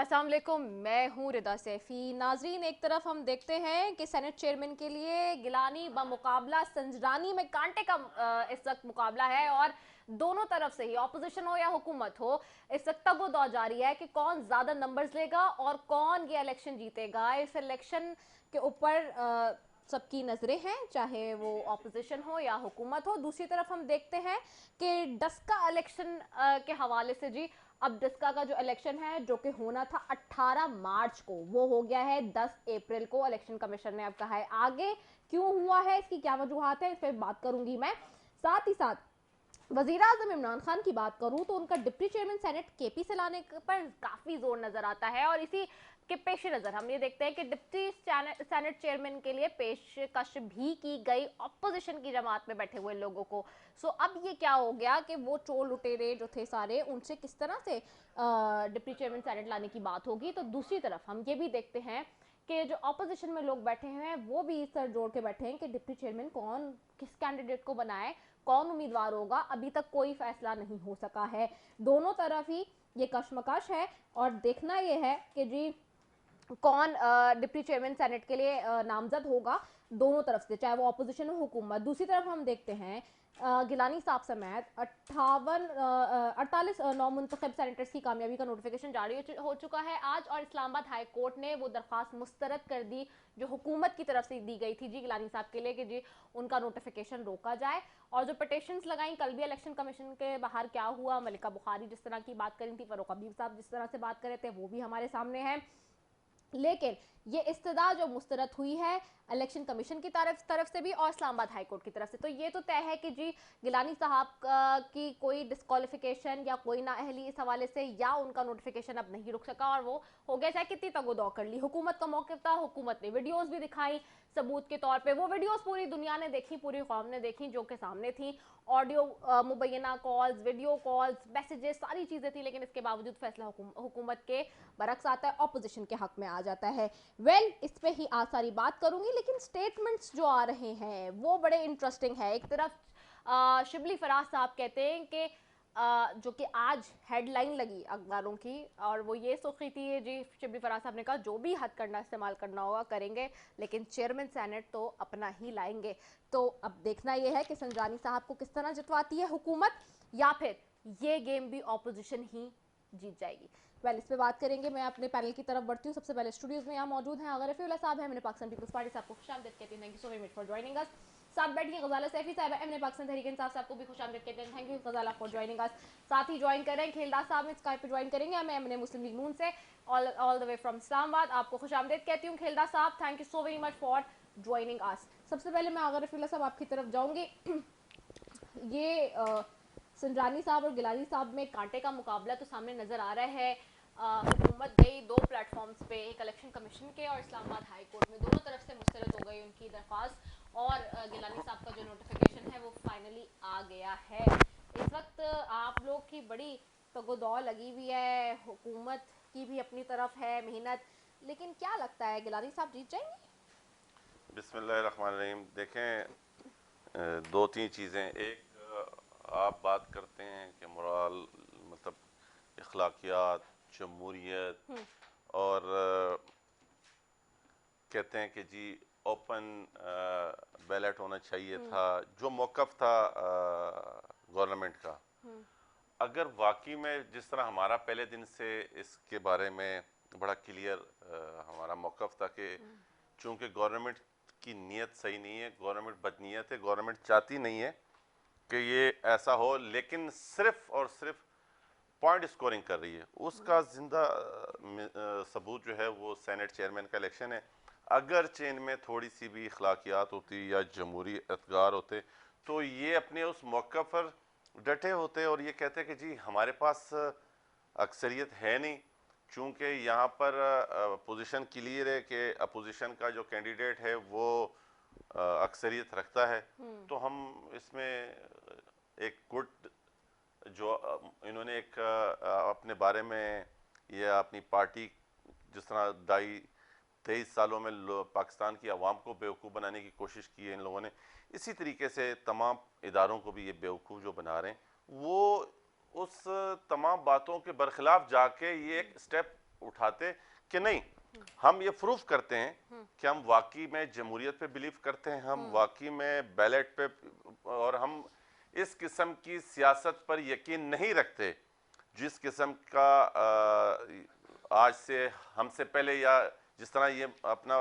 अस्सलाम वालेकुम, मैं हूँ रिदा सैफी। नाजरीन, एक तरफ हम देखते हैं कि सेनेट चेयरमैन के लिए गिलानी बमुकाबला संजरानी में कांटे का इस वक्त मुकाबला है और दोनों तरफ से ही, ऑपोजिशन हो या हुकूमत हो, इस वक्त तगो-दौ जारी है कि कौन ज्यादा नंबर्स लेगा और कौन ये इलेक्शन जीतेगा। इस इलेक्शन के ऊपर सबकी नजरें हैं, चाहे वो ऑपोजिशन हो या हुकूमत हो। दूसरी तरफ हम देखते हैं कि डस्का इलेक्शन के हवाले से जी, अब डस्का का जो इलेक्शन है जो कि होना था 18 मार्च को, वो हो गया है 10 अप्रैल को। इलेक्शन कमीशन ने अब कहा है आगे क्यों हुआ है, इसकी क्या वजूहत है, इस पर बात करूंगी मैं। साथ ही साथ वजीर आजम इमरान खान की बात करूं तो उनका डिप्टी चेयरमैन सेनेट केपी से लाने पर काफी जोर नजर आता है और इसी के पेश नजर हम ये देखते हैं कि डिप्टी सेनेट चेयरमैन के लिए पेशकश भी की गई ऑपोजिशन की जमात में बैठे हुए लोगों को। सो अब ये क्या हो गया कि वो चोर लुटेरे जो थे सारे, उनसे किस तरह से डिप्टी चेयरमैन सेनेट लाने की बात होगी। तो दूसरी तरफ हम ये भी देखते हैं कि जो ऑपोजिशन में लोग बैठे हैं वो भी सर जोड़ के बैठे हैं कि डिप्टी चेयरमैन कौन, किस कैंडिडेट को बनाए, कौन उम्मीदवार होगा, अभी तक कोई फैसला नहीं हो सका है। दोनों तरफ ही ये कशमकश है और देखना ये है कि जी कौन डिप्टी चेयरमैन सेनेट के लिए नामजद होगा, दोनों तरफ से, चाहे वो ऑपोजिशन हो हुकूमत। दूसरी तरफ हम देखते हैं गिलानी साहब समेत 48 नौ मुंतखब सेनेटर्स की कामयाबी का नोटिफिकेशन जारी हो चुका है आज, और इस्लामाबाद हाई कोर्ट ने वो दरख्वास्त मुस्तरद कर दी जो हुकूमत की तरफ से दी गई थी जी गिलानी साहब के लिए कि जी उनका नोटिफिकेशन रोका जाए। और जो पटिशंस लगाई कल भी इलेक्शन कमीशन के बाहर क्या हुआ, मलिका बुखारी जिस तरह की बात करी थी, फरूक हबीब साहब जिस तरह से बात कर रहे थे, वो भी हमारे सामने है। लेकिन ये इस्तदा जो मुस्तरद हुई है इलेक्शन कमीशन की तरफ से भी और इस्लामाबाद हाई कोर्ट की तरफ से, तो ये तो तय है कि जी गिलानी साहब की कोई डिस्क्वालिफिकेशन या कोई नाअहली इस हवाले से, या उनका नोटिफिकेशन अब नहीं रुक सका और वो हो गया, चाहे कितनी तगो-दौ कर ली। हुकूमत का मौक़िफ़ था, हुकूमत ने वीडियोस भी दिखाई सबूत के तौर पे, वो वीडियोस पूरी दुनिया ने देखी, पूरी कौम ने देखी, जो के सामने थी, ऑडियो मुबैना कॉल्स, वीडियो कॉल्स, मैसेजेस, सारी चीज़ें थी, लेकिन इसके बावजूद फैसला हुकूमत के बरक्स आता है, ऑपोजिशन के हक में आ जाता है। इस पे ही आज सारी बात करूंगी, लेकिन स्टेटमेंट्स जो आ रहे हैं वो बड़े इंटरेस्टिंग है। एक तरफ शिबली फराज साहब कहते हैं कि जो कि आज हेडलाइन लगी अखबारों की, और वो ये सुर्खी थी जी, शिबली फराज साहब ने कहा जो भी हद करना इस्तेमाल करना होगा करेंगे, लेकिन चेयरमैन सेनेट तो अपना ही लाएंगे। तो अब देखना यह है कि संजरानी साहब को किस तरह जितवाती है हुकूमत, या फिर ये गेम भी ऑपोजिशन ही जीत जाएगी। इस पे बात करेंगे। मैं अपने पैनल की तरफ बढ़ती हूँ। सबसे पहले स्टूडियोज में यहाँ मौजूद हैं आगर रफीउल्लाह साहब हैं, मैंने पाकिस्तान पीपल्स पार्टी साहब को खुशामदीद कहती हूँ, thank you so much for joining us. साथ बैठिए गजाला सैफी साहब है, मैंने पाकिस्तान तहरीक इंसाफ साहब को भी खुशामदीद कहते हैं, thank you Ghazala for joining us. साथ ही ज्वाइन कर रहे हैं खेलदार साहब में स्काइप पे ज्वाइन करेंगे, मैं एमने मुस्लिम लीग नून से all the way from Islamabad आपको खुशामदीद कहती हूँ खेलदार साहब, thank you so very much for joining अस। सबसे पहले मैं आगर रफीउल्लाह साहब आपकी तरफ जाऊँगी। ये संजरानी साहब और गिलानी साहब में कांटे का मुकाबला तो सामने नजर आ रहा है। हुकूमत गई दो प्लेटफॉर्म्स पे, एक इलेक्शन कमीशन के और इस्लामाबाद हाई कोर्ट में, दोनों तरफ से मुस्तरद हो गई उनकी दरख्वास्त, और गिलानी साहब का जो नोटिफिकेशन है वो फाइनली आ गया है। इस वक्त आप लोग की बड़ी तगो-दौ लगी हुई है, हुकूमत की भी अपनी तरफ है मेहनत, लेकिन क्या लगता है गिलानी साहब जीत जाएंगे? बिस्मिल्लाहिर्रहमानिर्रहीम। देखें, दो तीन चीज़ें। एक, आप बात करते हैं कि मोरल, मतलब इखलाकियात, जमहूरियत, और कहते हैं कि जी ओपन बैलेट होना चाहिए था, जो मौक़िफ़ था गवर्नमेंट का। अगर वाकई में जिस तरह हमारा पहले दिन से इसके बारे में बड़ा क्लियर हमारा मौक़िफ़ था कि चूँकि गवर्नमेंट की नीयत सही नहीं है, गवर्नमेंट बदनीयत है, गवर्नमेंट चाहती नहीं है कि ये ऐसा हो, लेकिन सिर्फ और सिर्फ पॉइंट स्कोरिंग कर रही है, उसका जिंदा सबूत जो है वो सेनेट चेयरमैन का इलेक्शन है। अगर चेन में थोड़ी सी भी इखलाकियात होती या जमहूरी एतगार होते तो ये अपने उस मौक़िफ़ पर डटे होते और ये कहते कि जी हमारे पास अक्सरियत है नहीं, चूँकि यहाँ पर पोजीशन क्लियर है कि अपोजिशन का जो कैंडिडेट है वो अक्सरियत रखता है, तो हम इसमें एक गुड जो इन्होंने एक अपने बारे में या अपनी पार्टी, जिस तरह 23 सालों में पाकिस्तान की आवाम को बेवकूफ़ बनाने की कोशिश की है इन लोगों ने, इसी तरीके से तमाम इदारों को भी ये बेवकूफ़ जो बना रहे हैं, वो उस तमाम बातों के बरखिलाफ़ जाके ये एक स्टेप उठाते कि नहीं, हम ये प्रूफ करते हैं कि हम वाकई में जमहूरियत पे बिलीव करते हैं, हम वाकई में बैलेट पे, और हम इस किस्म की सियासत पर यकीन नहीं रखते जिस किस्म का आज से हमसे पहले, या जिस तरह ये अपना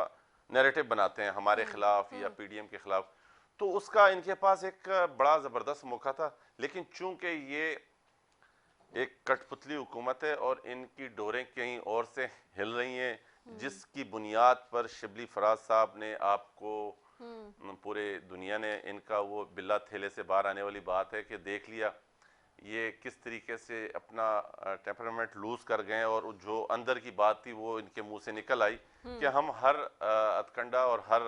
नैरेटिव बनाते हैं हमारे खिलाफ या पीडीएम के खिलाफ। तो उसका इनके पास एक बड़ा ज़बरदस्त मौका था, लेकिन चूंकि ये एक कठपुतली हुकूमत है और इनकी डोरें कहीं और से हिल रही हैं, जिसकी बुनियाद पर शिबली फराज साहब ने आपको, पूरे दुनिया ने इनका वो बिल्ला थैले से बाहर आने वाली बात है कि देख लिया ये किस तरीके से अपना टेम्परामेंट लूज कर गए, और जो अंदर की बात थी वो इनके मुंह से निकल आई कि हम हर अतकंडा और हर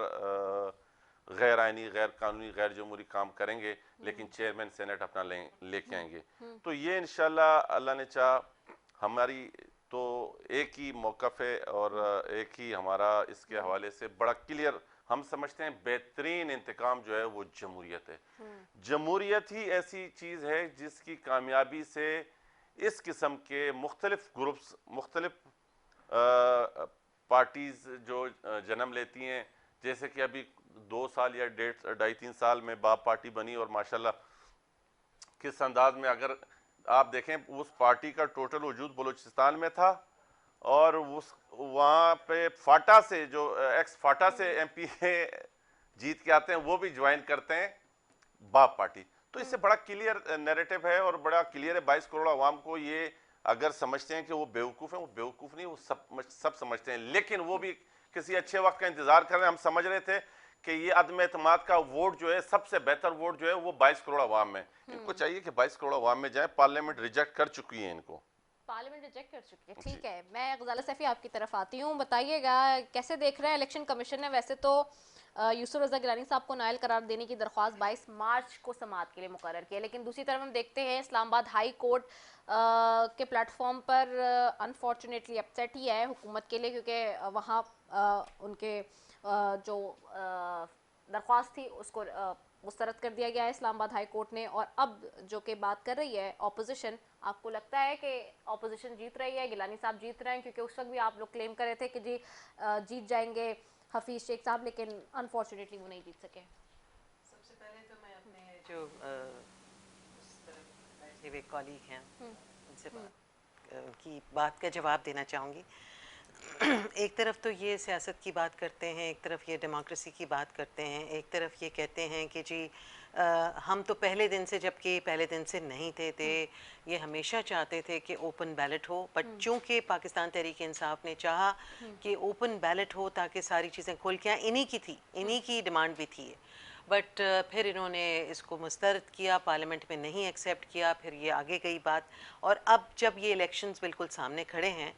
गैर आइनी, गैर कानूनी, गैर जमहूरी काम करेंगे, लेकिन चेयरमैन सेनेट अपना लेके आएंगे। तो ये इंशाल्लाह अल्लाह ने चाह हमारी तो एक ही मौक़िफ़ है और एक ही हमारा इसके हवाले से बड़ा क्लियर, हम समझते हैं बेहतरीन इंतकाम जो है वो जमहूरियत है। जमहूरियत ही ऐसी चीज़ है जिसकी कामयाबी से इस किस्म के मुख्तलिफ ग्रुप्स, मुख्तलिफ पार्टीज़ जो जन्म लेती हैं, जैसे कि अभी 2 साल या 2.5-3 साल में बाप पार्टी बनी, और माशाल्लाह किस अंदाज में, अगर आप देखें उस पार्टी का टोटल वजूद बलूचिस्तान में था, और उस वहाँ पे फाटा से जो एक्स फाटा से एमपी जीत के आते हैं वो भी ज्वाइन करते हैं बाप पार्टी। तो इससे बड़ा क्लियर नैरेटिव है और बड़ा क्लियर है। 22 करोड़ अवाम को ये अगर समझते हैं कि वो बेवकूफ़ हैं, वो बेवकूफ़ नहीं, वो सब समझते हैं, लेकिन वो भी किसी अच्छे वक्त का इंतजार कर रहे हैं। हम समझ रहे थे कि ये अदम एतमाद का वोट जो है, सबसे बेहतर वोट जो है वो 22 करोड़ अवाम में, इनको चाहिए कि 22 करोड़ अवाम में जाए। पार्लियामेंट रिजेक्ट कर चुकी है इनको, पार्लियामेंट रिजेक्ट कर चुकी है। ठीक है, मैं गजाला सैफी आपकी तरफ आती हूँ। बताइएगा कैसे देख रहे हैं इलेक्शन कमीशन ने, वैसे तो यूसुफ रज़ा गिलानी साहब को नायल करार देने की दरख्वास्त 22 मार्च को समाअत के लिए मुकर्रर किया, लेकिन दूसरी तरफ हम देखते हैं इस्लामाबाद हाई कोर्ट के प्लेटफॉर्म पर अनफॉर्चुनेटली अपसेट ही है हुकूमत के लिए, क्योंकि वहाँ उनके जो दरख्वास्त थी उसको मुस्तरद कर दिया गया है इस्लामाबाद हाई कोर्ट ने। और अब जो कि बात कर रही है ऑपोजिशन, आपको लगता है कि ऑपोजिशन जीत रही है, गिलानी साहब जीत रहे हैं? क्योंकि उस वक्त भी आप लोग क्लेम कर रहे थे कि जी जीत जाएंगे हफीज़ शेख साहब, लेकिन अनफॉर्चुनेटली वो नहीं जीत सके। सबसे पहले तो मैं अपने जो उस तरफ बैठे हुए कॉलीग हैं उनसे उनकी बात का जवाब देना चाहूँगी। एक तरफ तो ये सियासत की बात करते हैं, एक तरफ ये डेमोक्रेसी की बात करते हैं, एक तरफ ये कहते हैं कि जी हम तो पहले दिन से, जबकि पहले दिन से नहीं थे ये हमेशा चाहते थे कि ओपन बैलेट हो, बट चूँकि पाकिस्तान तहरीक इंसाफ ने चाहा कि ओपन बैलेट हो ताकि सारी चीज़ें खुल के, इन्हीं की थी, इन्हीं की डिमांड भी थी, बट फिर इन्होंने इसको मुस्तरद किया, पार्लियामेंट में नहीं एक्सेप्ट किया, फिर ये आगे गई बात। और अब जब ये इलेक्शंस बिल्कुल सामने खड़े हैं,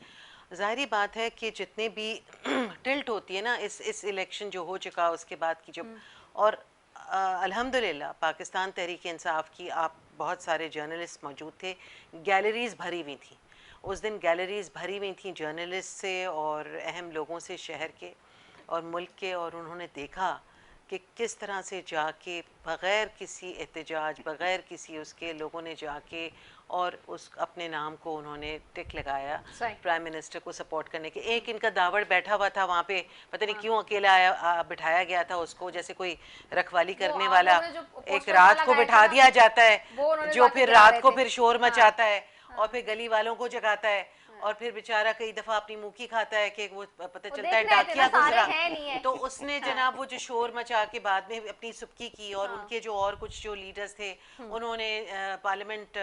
ज़ाहिरी बात है कि जितने भी टिल्ट होती है ना इस इलेक्शन जो हो चुका उसके बाद की जब, और अल्हम्दुलिल्लाह पाकिस्तान तहरीक इंसाफ की आप बहुत सारे जर्नलिस्ट मौजूद थे, गैलरीज़ भरी हुई थी उस दिन, गैलरीज़ भरी हुई थी जर्नलिस्ट से और अहम लोगों से शहर के और मुल्क के, और उन्होंने देखा कि किस तरह से जाके बग़ैर किसी एहतजाज, बग़ैर किसी उसके, लोगों ने जाके और उस अपने नाम को उन्होंने टिक लगाया प्राइम मिनिस्टर को सपोर्ट करने के। एक इनका दावड़ बैठा हुआ था वहाँ पे, पता नहीं क्यों अकेला आया बिठाया गया था उसको, जैसे कोई रखवाली करने वाला एक रात को बिठा दिया जाता है, जो फिर रात को फिर शोर मचाता है और फिर गली वालों को जगाता है, और फिर बेचारा कई दफ़ा अपनी मुँह खाता है कि वो पता चलता है डाकिया गुजरा, तो उसने जनाब वो जो शोर मचा के बाद में अपनी सुबकी की, और उनके जो और कुछ जो लीडर्स थे उन्होंने पार्लियामेंट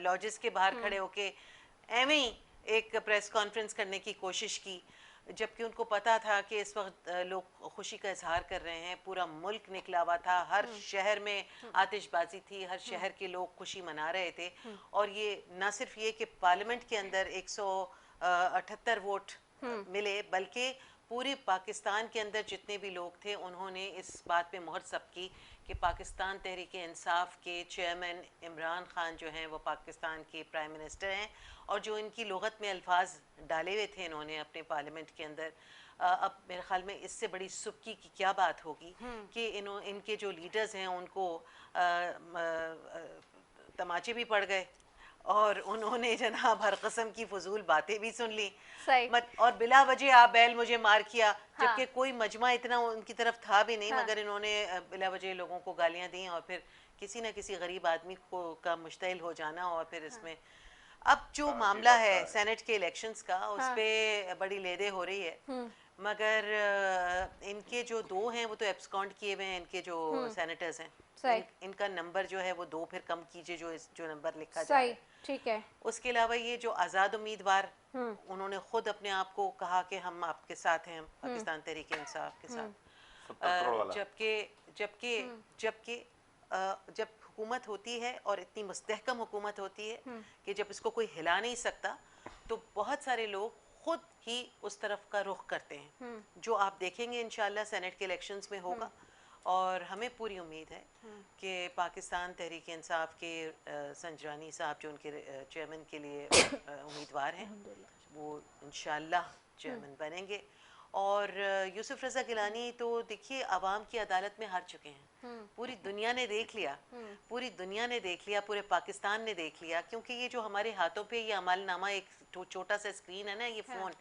लॉजेस के बाहर खड़े होके एवं ही एक प्रेस कॉन्फ्रेंस करने की कोशिश की, जबकि उनको पता था कि इस वक्त लोग खुशी का इजहार कर रहे हैं, पूरा मुल्क निकला हुआ था, हर शहर में आतिशबाजी थी, हर शहर के लोग खुशी मना रहे थे। और ये न सिर्फ ये कि पार्लियामेंट के अंदर 178 वोट मिले, बल्कि पूरे पाकिस्तान के अंदर जितने भी लोग थे उन्होंने इस बात पे मुहर सब की कि पाकिस्तान तहरीक इंसाफ के चेयरमैन इमरान खान जो हैं वो पाकिस्तान के प्राइम मिनिस्टर हैं, और जो इनकी लुगत में अल्फाज डाले हुए थे इन्होंने अपने पार्लियामेंट के अंदर, अब मेरे ख्याल में इससे बड़ी सुबकी की क्या बात होगी कि इनके जो लीडर्स हैं उनको तमाचे भी पड़ गए और उन्होंने जनाब हर किस्म की फजूल बातें भी सुन ली सही। और बिला वजह आप बैल मुझे मार किया, हाँ। जबकि कोई मजमा इतना उनकी तरफ था भी नहीं, हाँ। मगर इन्होंने बिला वजह लोगों को गालियां दी और फिर किसी न किसी गरीब आदमी को का मुश्तइल हो जाना। और फिर इसमें अब जो मामला है सेनेट के इलेक्शंस का, उस पे बड़ी लेदे हो रही है, मगर इनके जो दो हैं वो तो एब्सकॉन्ड किए हुए हैं, इनके जो सेनेटर्स हैं, इनका नंबर जो है वो 2 फिर कम कीजिए जो नंबर लिखा जा रहा है। ठीक है। उसके अलावा ये जो आज़ाद उम्मीदवार, उन्होंने खुद अपने आप को कहा कि हम आपके साथ हैं, पाकिस्तान तहरीक इंसाफ के साथ, 70 करोड़ वाला। जबकि जबकि जबकि जब हुकूमत होती है और इतनी मुस्तहकम हुकूमत होती है कि जब इसको कोई हिला नहीं सकता, तो बहुत सारे लोग खुद ही उस तरफ का रुख करते हैं, जो आप देखेंगे इंशाल्लाह सेनेट के इलेक्शंस में होगा। और हमें पूरी उम्मीद है कि पाकिस्तान तहरीक इंसाफ के संजरानी साहब जो उनके चेयरमैन के लिए उम्मीदवार हैं, वो इंशाल्लाह चेयरमैन बनेंगे। और यूसुफ रज़ा गिलानी तो देखिए अवाम की अदालत में हार चुके हैं, पूरी दुनिया ने देख लिया, पूरी दुनिया ने देख लिया, पूरे पाकिस्तान ने देख लिया, क्योंकि ये जो हमारे हाथों पे ये अमलनामा एक छोटा सा स्क्रीन है ना, ये फ़ोन,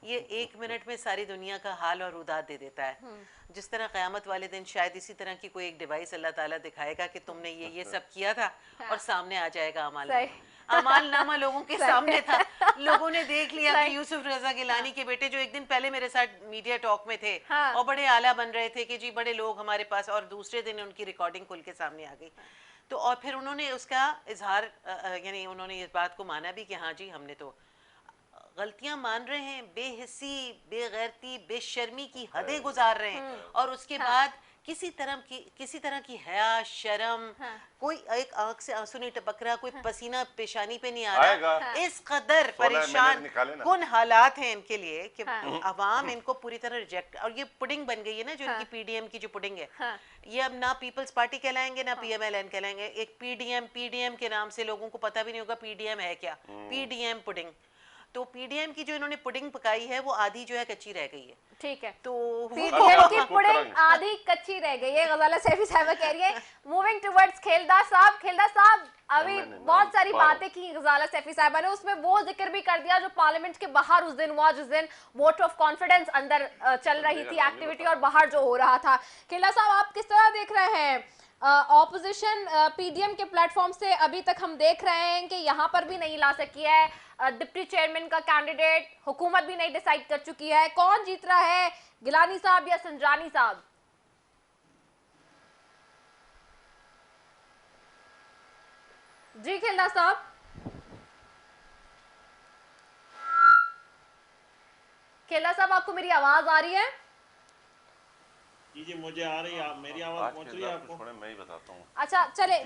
ये 1 मिनट में सारी दुनिया का हाल और रुदाद दे देता है। जिस तरह क़यामत वाले दिन शायद इसी तरह की कोई एक डिवाइस अल्लाह ताला दिखाएगा कि तुमने ये सब किया था, और सामने आ जाएगा अमालनामा लोगों के सामने था। लोगों ने देख लिया कि यूसुफ रज़ा गिलानी के बेटे जो एक दिन पहले मेरे साथ मीडिया टॉक में थे और बड़े आला बन रहे थे कि जी बड़े लोग हमारे पास, और दूसरे दिन उनकी रिकॉर्डिंग खुल के सामने आ गई। तो और फिर उन्होंने उसका इजहार, यानी उन्होंने इस बात को माना भी कि हाँ जी हमने तो गलतियां मान रहे हैं, बेहिस्सी, बेगैरती, बेशर्मी की हदें गुजार रहे हैं, और उसके बाद किसी तरह की हया, शर्म, कोई एक आंख से आंसू नहीं टपक रहा, कोई पसीना पेशानी पे नहीं आ रहा। इस कदर परेशान कुन हालात हैं इनके लिए कि अवाम इनको पूरी तरह रिजेक्ट, और ये पुडिंग बन गई है ना, जो इनकी पीडीएम की जो पुडिंग है, ये अब ना पीपल्स पार्टी कहलाएंगे ना पीएमएलएन कहलाएंगे, एक पीडीएम के नाम से लोगों को पता भी नहीं होगा पीडीएम है क्या, पीडीएम पुडिंग। तो पीडीएम की जो इन्होंने पुडिंग पकाई है वो आधी जो है कच्ची रह गई है। ठीक है, तो पीडीएम की पुडिंग आधी कच्ची रह गई है, गजाला सैफी साहबा कह रही है। मूविंग टुवर्ड्स खेलदार साहब, अभी बहुत सारी बातें की गजाला सैफी साहबा ने, उसमें वो जिक्र भी कर दिया जो पार्लियामेंट के बाहर उस दिन हुआ, जिस दिन वोट ऑफ कॉन्फिडेंस अंदर चल रही थी एक्टिविटी, और बाहर जो हो रहा था। खेलदार साहब, आप किस तरह देख रहे हैं ऑपोजिशन पीडीएम के प्लेटफॉर्म से? अभी तक हम देख रहे हैं कि यहाँ पर भी नहीं ला सकी है डिप्टी चेयरमैन का कैंडिडेट, हुकूमत भी नहीं डिसाइड कर चुकी है, कौन जीत रहा है, गिलानी साहब या संजरानी साहब? जी खेलदार साहब, आपको मेरी आवाज आ रही है? जी मुझे आ रही है, मेरी आवाज पहुंच रही है आपको? मैं ही बताता हूँ। अच्छा चले,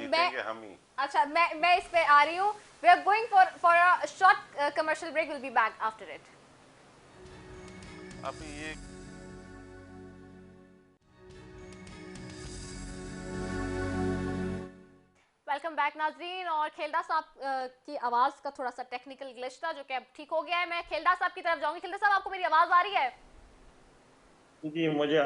मैं इस पे आ रही हूँ। We are going for a short commercial break, will be back after it. अभी ये वेलकम बैक नाजरीन। और खेलदार साहब की आवाज का थोड़ा सा टेक्निकल ग्लिच था, जो कि अब ठीक हो गया है। मैं खेलदार साहब की तरफ जाऊंगी। खेलदार साहब, आपको मेरी आवाज आ रही है? जी मुझे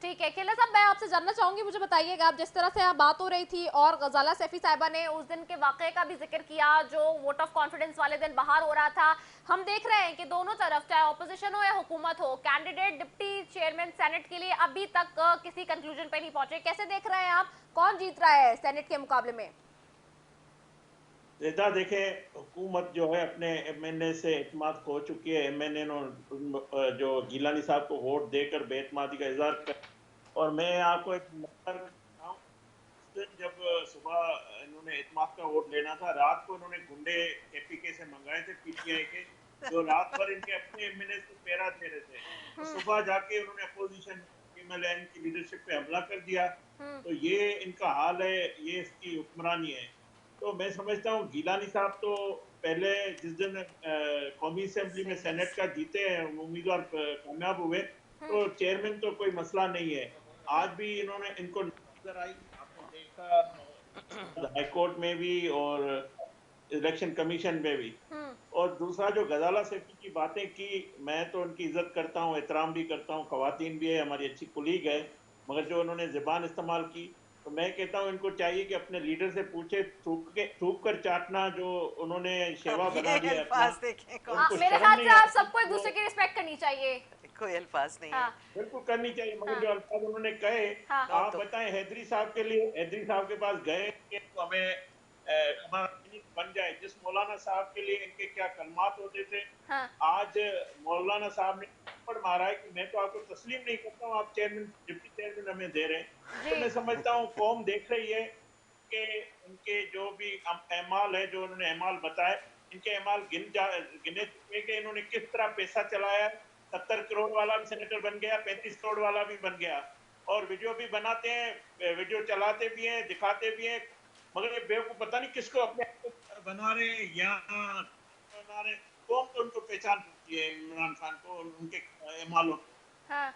ठीक है। खेलदार साहब, मैं आपसे जानना चाहूंगी, मुझे बताइएगा, आप जिस तरह से आप बात हो रही थी और गजाला सैफी साहिबा ने उस दिन के वाकये का भी जिक्र किया जो वोट ऑफ कॉन्फिडेंस वाले दिन बाहर हो रहा था, हम देख रहे हैं कि दोनों तरफ, चाहे ऑपोजिशन हो या हुकूमत हो, कैंडिडेट डिप्टी चेयरमैन सेनेट के लिए अभी तक किसी कंक्लूजन पे नहीं पहुंचे। कैसे देख रहे हैं आप, कौन जीत रहा है सेनेट के मुकाबले में? देखें, हुकूमत जो है अपने एमएनए से एतमाद खो चुकी है। एमएनए ने जो गिलानी साहब को वोट देकर बेएतमादी का इजहार कर, और मैं आपको एक जब सुबह इन्होंने एतमाद का वोट लेना था, रात को इन्होंने गुंडे एपीके से मंगाए थे, पीटीआई के, जो रात भर इनके अपने एमएनए को पैरा दे रहे थे। तो सुबह जाके उन्होंने अपोजिशन एमएलएन की लीडरशिप पे हमला कर दिया। तो ये इनका हाल है, ये इसकी हुक्मरानी है। तो मैं समझता हूँ गिलानी साहब तो पहले जिस दिन कौमी असेंबली में सेनेट का जीते उम्मीदवार कामयाब हुए, तो चेयरमैन तो कोई मसला नहीं है। आज भी इनको नजर आई, आपने देखा हाई कोर्ट में भी और इलेक्शन कमीशन में भी। और दूसरा जो गजाला सैफी की बातें की, मैं तो उनकी इज्जत करता हूँ, एहतराम भी करता हूँ, खवातीन भी है, हमारी अच्छी कुलीग है, मगर जो उन्होंने ज़बान इस्तेमाल की तो मैं कहता हूँ इनको चाहिए कि अपने लीडर से पूछे, थूक कर चाटना जो उन्होंने सेवा बना ये दिया अपना, अल्फाज देखें कौन उनको मेरे शर्म ख्याल नहीं से आप आती सबको एक वो दूसरे की रिस्पेक्ट करनी चाहिए। कोई अल्फाज नहीं है। हाँ बिल्कुल करनी चाहिए, मगर हाँ जो अल्फाज उन्होंने कहे, हाँ आप तो बताएं हैदरी साहब के लिए, हैदरी साहब के पास गए कि तो हमें हमारा बन जाए, जिस मौलाना साहब के लिए इनके क्या कलमात होते थे, हाँ आज मौलाना साहब ने थप्पड़ मारा है कि मैं तो आपको तस्लीम नहीं करता हूँ, आप चेयरमैन, डिप्टी चेयरमैन हमें दे रहे हैं। तो जी मैं समझता हूँ कौम देख रही है कि इनके जो भी अमाल है, जो उन्होंने अमाल बताए, इनके अमाल गिने चुके कि इन्होंने किस तरह पैसा चलाया। 70 करोड़ वाला भी सेनेटर बन गया, 35 करोड़ वाला भी बन गया, और वीडियो भी बनाते हैं, वीडियो चलाते भी हैं, दिखाते भी हैं, मगर ये बेवकूफ पता नहीं किसको अपने आप को बना रहे हैं या बना रहे हैं। कौन तो उनको पहचान सकती है, इमरान खान को, उनके अमालों को। हाँ।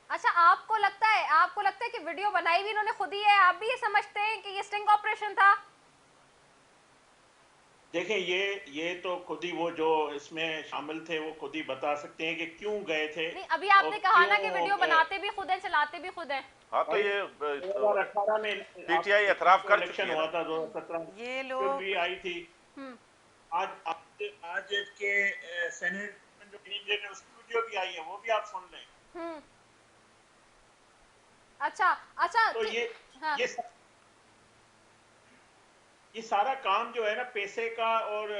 अच्छा आपको लगता है कि वीडियो बनाई भी इन्होंने खुद ही है? आप भी ये समझते हैं कि ये स्टिंग ऑपरेशन था? देखें, ये तो खुद ही वो जो इसमें शामिल थे वो खुद ही बता सकते हैं कि क्यों गए थे नहीं, अभी और आपने कहा ना कि क्यों वीडियो बनाते भी खुद हैं, चलाते भी खुद हैं। हाँ तो ये 2018 में पीटीआई एतराफ कर चुकी इलेक्शन है हुआ ना। था, 2017 ये में लोग भी आई थी। हम्म आज के सेनेट में जो कैंडिडेट है उसकी वीडियो भी आई है, वो भी आप सुन लें। हम्म। अच्छा अच्छा तो हाँ ये सारा काम जो है ना पैसे का और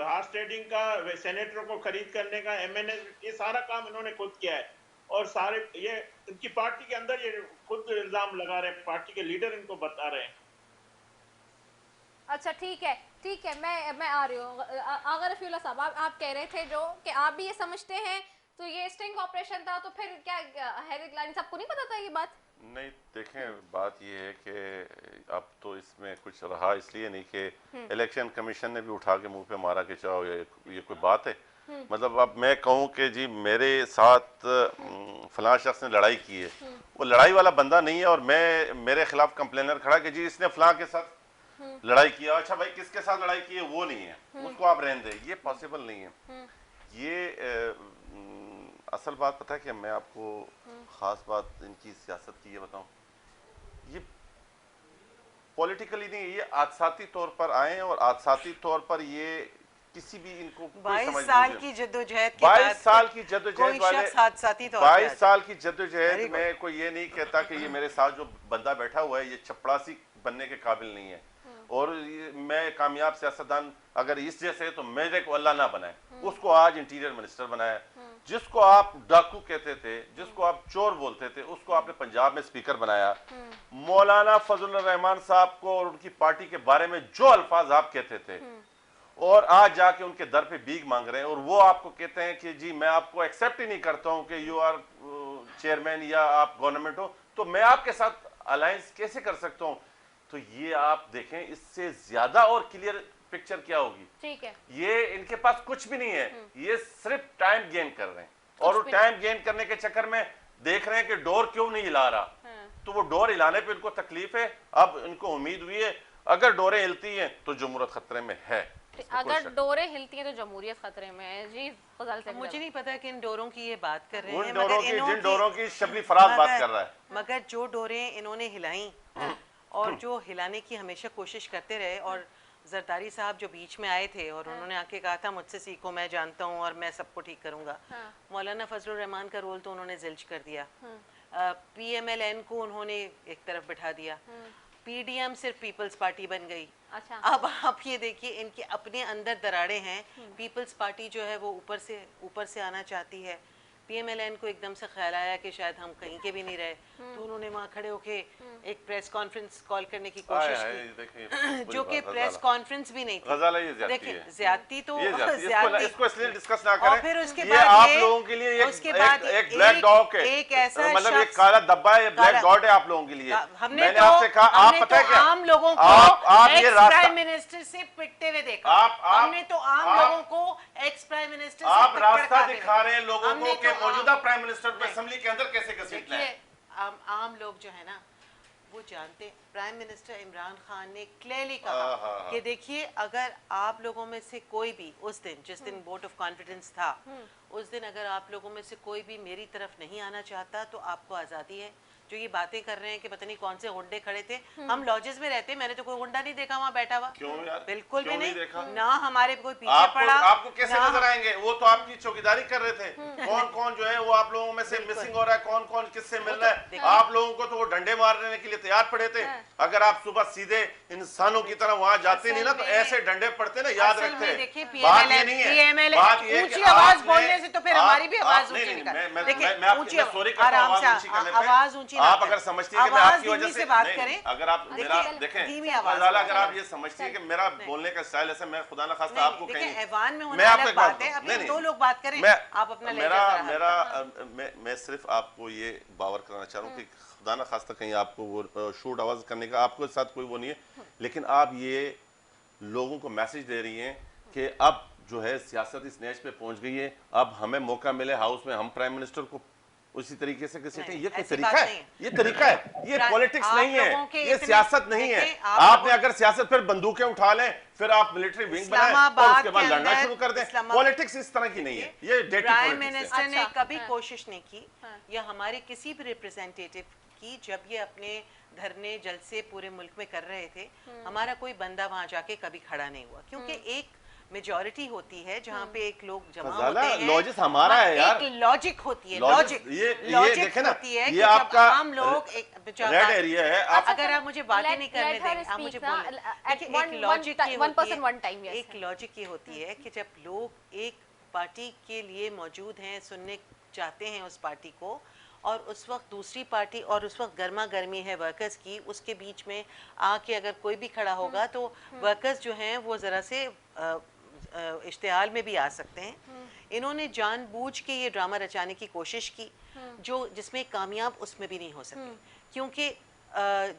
हार्स ट्रेडिंग का, सेनेटरों को खरीद करने का, एमएनए, ये सारा काम इन्होंने खुद किया है। और सारे ये इनकी पार्टी के अंदर ये खुद इल्जाम लगा रहे हैं, पार्टी के लीडर इनको बता रहे हैं। अच्छा ठीक है, मैं आ रही हूँ। अगर रफीउल्ला साहब आप कह रहे थे जो कि आप भी ये समझते हैं, तो ये स्टिंग ऑपरेशन था, तो फिर क्या हैदर गिलानी साहब को नहीं पता था ये बात? नहीं देखें, बात ये है कि अब तो इसमें कुछ रहा इसलिए नहीं कि इलेक्शन कमीशन ने भी उठा के मुंह पे मारा कि चाहो ये कोई बात है। मतलब अब मैं कहूँ कि जी मेरे साथ फलां शख्स ने लड़ाई की है, वो लड़ाई वाला बंदा नहीं है, और मैं मेरे खिलाफ कंप्लेनर खड़ा कि जी इसने फलां के साथ लड़ाई किया। अच्छा भाई किसके साथ लड़ाई की है, वो नहीं है, उसको आप रहने दें, ये पॉसिबल नहीं है। ये असल बात पता है कि मैं आपको खास बात इनकी सियासत की ये बताऊं, ये पॉलिटिकली नहीं, ये आदसाती तौर पर आए और आदसाती तौर पर ये किसी भी इनको 22 साल की जद्दोजहद के 22 बाद साल की जद्दोजहद कोई वाले शख्स हादसाती तौर पे 22 आ साल की Very जद्दोजहद good. में कोई ये नहीं कहता कि ये मेरे साथ जो बंदा बैठा हुआ है ये चपड़ासी बनने के काबिल नहीं है, और मैं कामयाब सियासतदान अगर इस जैसे है तो मेरे को अल्लाह ना बनाए। उसको आज इंटीरियर मिनिस्टर बनाया। जिसको आप डाकू कहते थे, जिसको आप चोर बोलते थे, उसको आपने पंजाब में स्पीकर बनाया। मौलाना फजलुर रहमान साहब को और उनकी पार्टी के बारे में जो अल्फाज आप कहते थे, और आज जाके उनके दर पे भीख मांग रहे हैं, और वो आपको कहते हैं कि जी मैं आपको एक्सेप्ट ही नहीं करता हूं कि यू आर चेयरमैन या आप गवर्नमेंट हो, तो मैं आपके साथ अलायंस कैसे कर सकता हूं। तो ये आप देखें, इससे ज्यादा और क्लियर पिक्चर क्या होगी। ठीक है, ये इनके पास कुछ भी नहीं है, ये सिर्फ टाइम गेन कर रहे हैं, और वो टाइम गेन करने के चक्कर में देख रहे हैं कि डोर क्यों नहीं हिला रहा। तो वो डोर हिलाने पे इनको तकलीफ है। अब इनको उम्मीद हुई है अगर डोरें हिलती हैं तो जमहूरियत खतरे में है। अगर डोरें हिलती हैं तो जमहूरियत खतरे में है। जी फजल से मुझे नहीं पता कि इन डोरों की ये बात कर रहे उन हैं, डोरों मगर की, इन्हों जिन डोरों की शबली फराज बात कर रहा है, मगर जो डोरें इन्होंने हिलाई और जो हिलाने की हमेशा कोशिश करते रहे, और जरदारी साहब जो बीच में आए थे और उन्होंने आके कहा था मुझसे सीखो, मैं जानता हूँ और मैं सबको ठीक करूंगा। मौलाना फजलुर रहमान का रोल तो उन्होंने जिल्ज कर दिया। PMLN को उन्होंने एक तरफ बिठा दिया। PDM सिर्फ पीपल्स पार्टी बन गई। अच्छा, अब आप ये देखिए, इनके अपने अंदर दरारें हैं। पीपल्स पार्टी जो है वो ऊपर से आना चाहती है। PMLN को एकदम से ख्याल आया कि शायद हम कहीं के भी नहीं रहे, तो उन्होंने वहाँ खड़े होके एक प्रेस कॉन्फ्रेंस कॉल करने की कोशिश की, जो कि प्रेस कॉन्फ्रेंस भी नहीं थी। देखिए ज्यादती तो इसको इसलिए डिस्कस ना और करें। फिर उसके ये बाद आप ये- लोगों के लिए उसके बाद एक ब्लैक डॉग है, एक ऐसा मतलब एक शख्स- काला धब्बा है, ब्लैक काला- डॉट है आप लोगों के लिए। हमने मैंने तो आपसे कहा, आप पता है क्या, आम लोगों को आप ये एक्स रास्ता, प्राइम मिनिस्टर से पिटते हुए देखा। हमने तो आम लोगों को एक्स प्राइम मिनिस्टर से आप टक्कर रास्ता खाते दिखा हुए। रहे हैं लोगों हमने को कि तो मौजूदा आम- प्राइम मिनिस्टर को नहीं। असेंबली के अंदर कैसे घसीटना है। देखिए आम लोग जो है ना वो जानते, प्राइम मिनिस्टर इमरान खान ने क्लियरली कहा कि देखिए अगर आप लोगों में से कोई भी उस दिन, जिस दिन वोट ऑफ कॉन्फिडेंस था, उस दिन अगर आप लोगों में से कोई भी मेरी तरफ नहीं आना चाहता तो आपको आज़ादी है, जो ये बातें कर रहे हैं कि पता नहीं कौन से गुंडे खड़े थे, हम लॉजेस में रहते हैं, मैंने तो कोई गुंडा नहीं देखा वहाँ बैठा हुआ। क्यों यार? बिल्कुल क्यों भी नहीं नहीं देखा? ना हमारे कोई पीछे पड़ा। आपको कैसे नजर आएंगे? वो तो आपकी चौकीदारी कर रहे थे। कौन कौन जो है वो आप लोगों में से मिसिंग हो रहा है, कौन कौन किससे मिल रहा है। आप लोगों को तो वो डंडे मारने के लिए तैयार पड़े थे। अगर आप सुबह सीधे इंसानों की तरह वहां जाते नहीं ना तो ऐसे डंडे पड़ते ना, याद रखते। बात ये नहीं है, बात ये ऊंची आवाज बोलने से तो फिर हमारी भी आवाज ऊंची निकाल। आवाज ऊंची, आप अगर समझती है कि मैं आपकी वजह से बात करें, अगर आप मेरा देखें, अगर आप ये समझती है कि मेरा बोलने का स्टाइल ऐसा, मैं खुदा न खास्ता आपको कहीं ऐवान में होने वाली बात है, अभी दो लोग बात करें, आप अपना मैं सिर्फ आपको ये बावर कराना चाह रहा हूँ कि खुदा न खास्ता कहीं आपको वो शूट आवाज करने का आपको साथ कोई वो नहीं है, लेकिन आप ये लोगों को मैसेज दे रही हैं कि अब जो है सियासत इस नेच पे पहुंच गई है, अब हमें मौका मिले हाउस में हम प्राइम मिनिस्टर को उसी तरीके से किसी ये कोई तरीका है? ये तरीका है, ये पॉलिटिक्स नहीं है, ये सियासत नहीं है। आपने अगर सियासत फिर बंदूकें उठा लें, फिर आप मिलिट्री विंग बनाएं और उसके बाद लड़ना शुरू कर दें। पॉलिटिक्स इस तरह की नहीं है, ये प्राइम मिनिस्टर ने कभी कोशिश नहीं की या हमारे किसी भी रिप्रेजेंटेटिव की, जब ये अपने धरने जलसे पूरे मुल्क में कर रहे थे, हमारा कोई बंदा वहां जाके कभी खड़ा नहीं हुआ, क्योंकि एक मेजॉरिटी होती है जहाँ पे एक लोग जमा होते हैं। लॉजिक हमारा है यार, एक लॉजिक होती है, लॉजिक ये देखे ना, होती है ये आपका आम लोग एक रेड एरिया है। अगर आप मुझे बातें नहीं करने देंगे, आप मुझे बोलने, एक लॉजिक ये होती है, एक लॉजिक ये होती है कि जब लोग एक पार्टी के लिए मौजूद हैं, सुनने चाहते हैं उस पार्टी को, और उस वक्त दूसरी पार्टी और उस वक्त गर्मा गर्मी है वर्कर्स की, उसके बीच में आके अगर कोई भी खड़ा होगा तो वर्कर्स जो हैं वो ज़रा से इश्तिहाल में भी आ सकते हैं। इन्होंने जानबूझ के ये ड्रामा रचाने की कोशिश की, जो जिसमें कामयाब उसमें भी नहीं हो सके, क्योंकि